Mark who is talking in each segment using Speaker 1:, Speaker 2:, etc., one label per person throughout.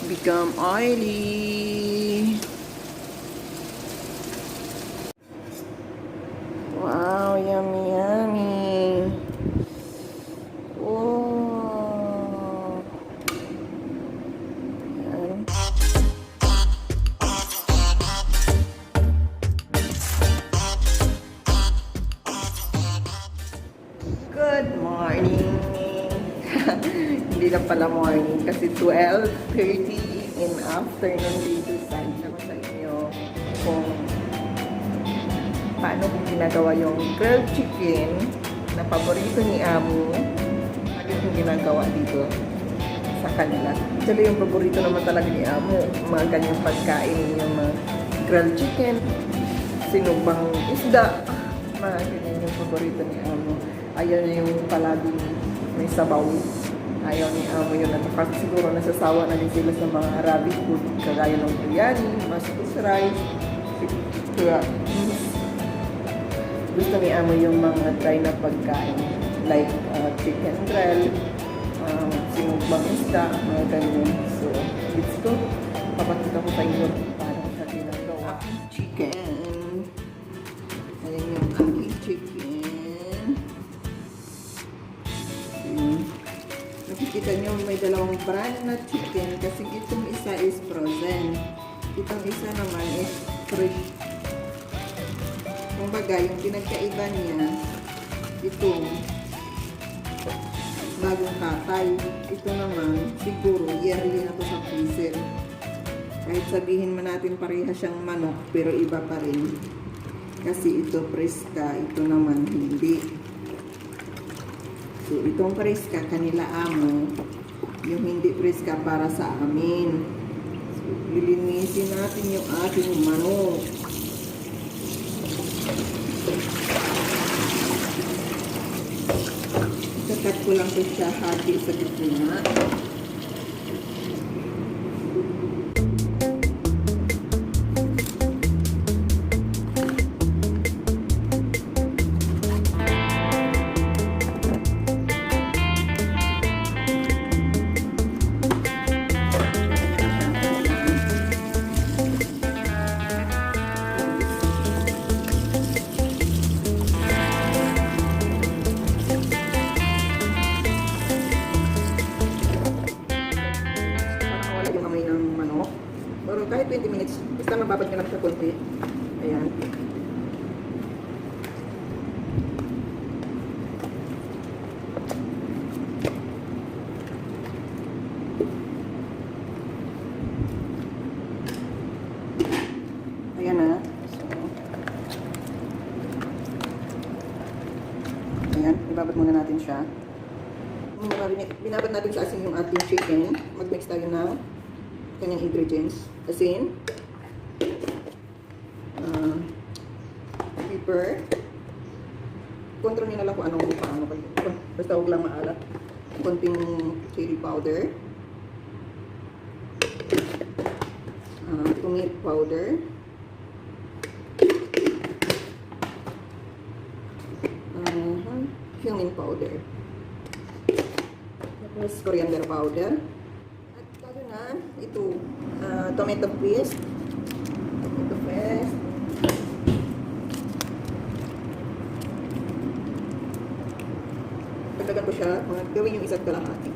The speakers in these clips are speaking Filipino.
Speaker 1: it's become oily. Wow, yummy, yummy. Oh. Yan. Good morning. Hindi na pala morning kasi 12:30 in afternoon dito. Saan ko sa inyo kung paano kung ginagawa yung grilled chicken na paborito ni Amo. Ano yung ginagawa dito sa kanila. Actually, yung paborito naman talaga ni Amo, mga ganyang pagkain, yung mga grilled chicken, sinubang isda, mga ganyan yung paborito ni Amo. Ayaw niya yung palaging may sabaw. Ayaw ni Amo yun. At kasi siguro nasasawa na din sila sa mga Arabic food, kagaya ng biryani, maskus rice, kaya gusto ni Amo yung mga try na pagkain like chicken grill, sinugbang isda, mga ganyan. So, let's go. Papakita ko sa inyo paano siya ginagawa. Chicken. Ayan yung aking chicken. Nakikita nyo may dalawang brand na chicken kasi itong isa is frozen. Itong isa naman is fresh. Kumbaga, yung pinagkaiba niya, itong bagong katay. Ito naman, siguro, yearly na to sa freezer. Kahit sabihin man natin pareha siyang manok, pero iba pa rin. Kasi ito preska, ito naman hindi. So, itong preska, kanila Amo. Yung hindi preska para sa amin. So, lilinisin natin yung ating manok. Cut ko lang po siya hati sa gitna. Pero kahit 20 minutes, basta mababad nyo lang siya konti. Ayan. Ayan na. So, ayan, ibabad muna natin siya. Binabad natin sa asin yung ating chicken. Mag-mix tayo na kanyang ingredients. Asin, pepper, control nyo na lang kung anong paano kayo. Basta huwag lang maalat. Konting chili powder, turmeric powder, cumin powder, tapos coriander powder. Ito, tomato paste. Tomato paste. Pagdagan ko siya, gawin yung isa't kalahati.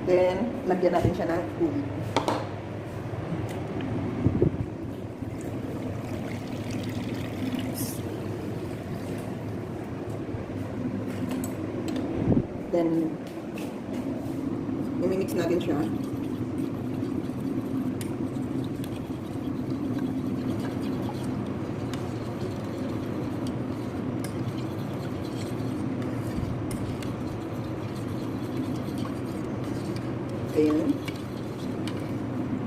Speaker 1: Then, lagyan natin siya ng tubig. Then, i-mix natin siya. Ayan.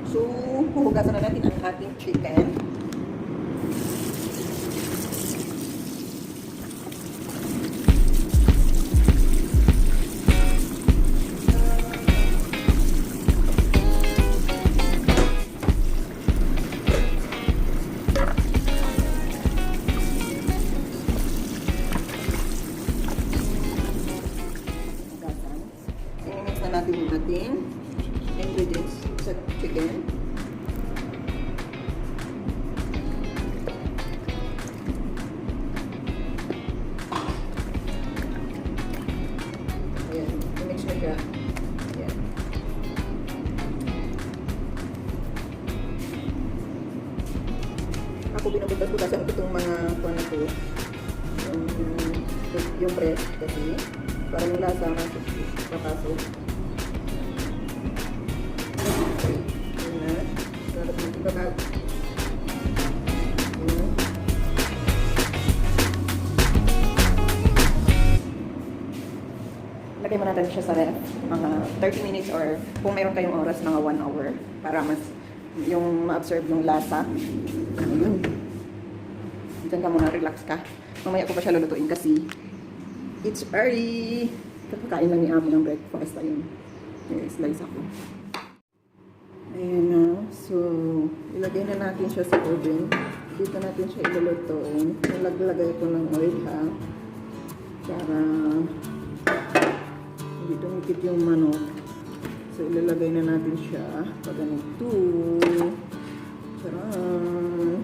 Speaker 1: So, huhugasan na natin ang ating chicken. ating ingredients sa chicken. Ayan, i-mix mo siya. Ayan. Ako binubutas-butasan ko itong mga kuha na to. Yung bread kasi para yung lasa mapasok. Ayan na. Sarap na ito kakag. Lagay mo natin siya sa ref, mga 30 minutes or kung mayroon kayong oras, mga 1 hour para mas yung ma-absorb yung lasa. Ayun. Diyan ka muna, relax ka. Mamaya ko pa siya lulutuin kasi it's early. Kakakain lang ni Amo ng breakfast. Ayun. Slice ako. Ayun na. So, ilagay na natin siya sa oven. Dito natin siya ilulutuin. Naglagay ko ng oil ha. Para hindi tumikit yung manok. So, ilalagay na natin siya pag ganito. Charan!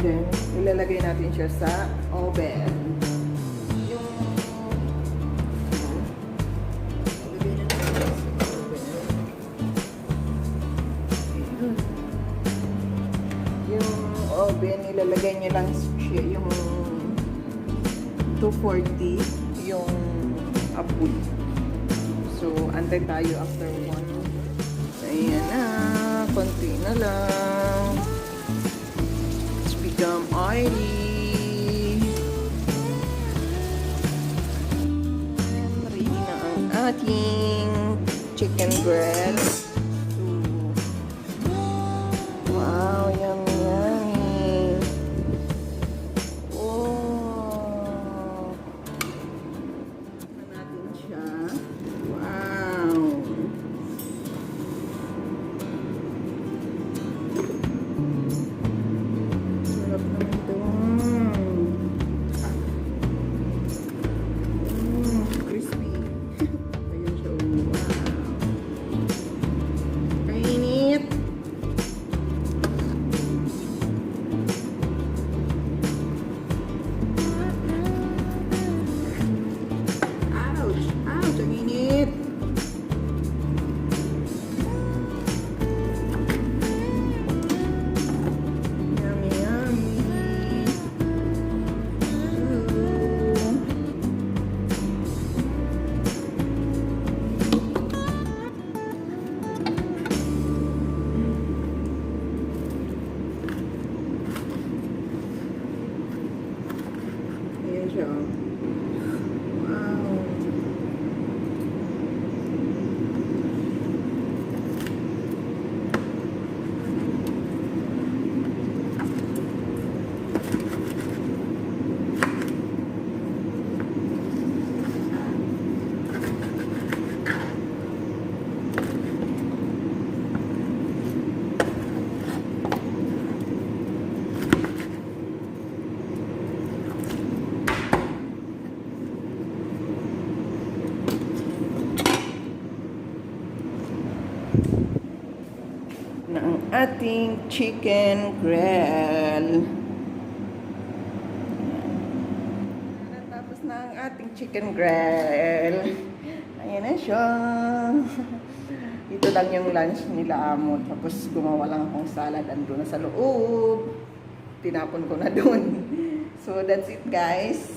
Speaker 1: Then, ilalagay natin siya sa oven. Yung ilagay na natin sa oven. Yung oven, ilalagay niya lang siya yung 240 yung apoy. So, antay tayo after 1 hour. Ayan na, konti na lang. Become oily. And ready na ang ating chicken breast. Wow, yummy, yummy. Oh. Tignan natin siya. Wow. siya. Wow. Na ang ating chicken grill. Natapos na ang ating chicken grill. Ayan na siya. Ito lang yung lunch nila amo. Tapos gumawa lang akong salad. Andun na sa loob. Tinapon ko na dun. So that's it guys.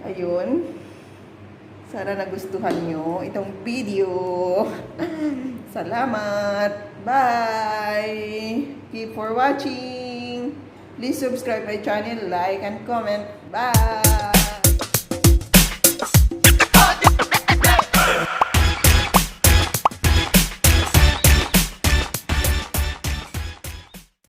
Speaker 1: Ayun. Sana nagustuhan nyo itong video. Salamat. Bye. Keep for watching. Please subscribe my channel, like and comment. Bye.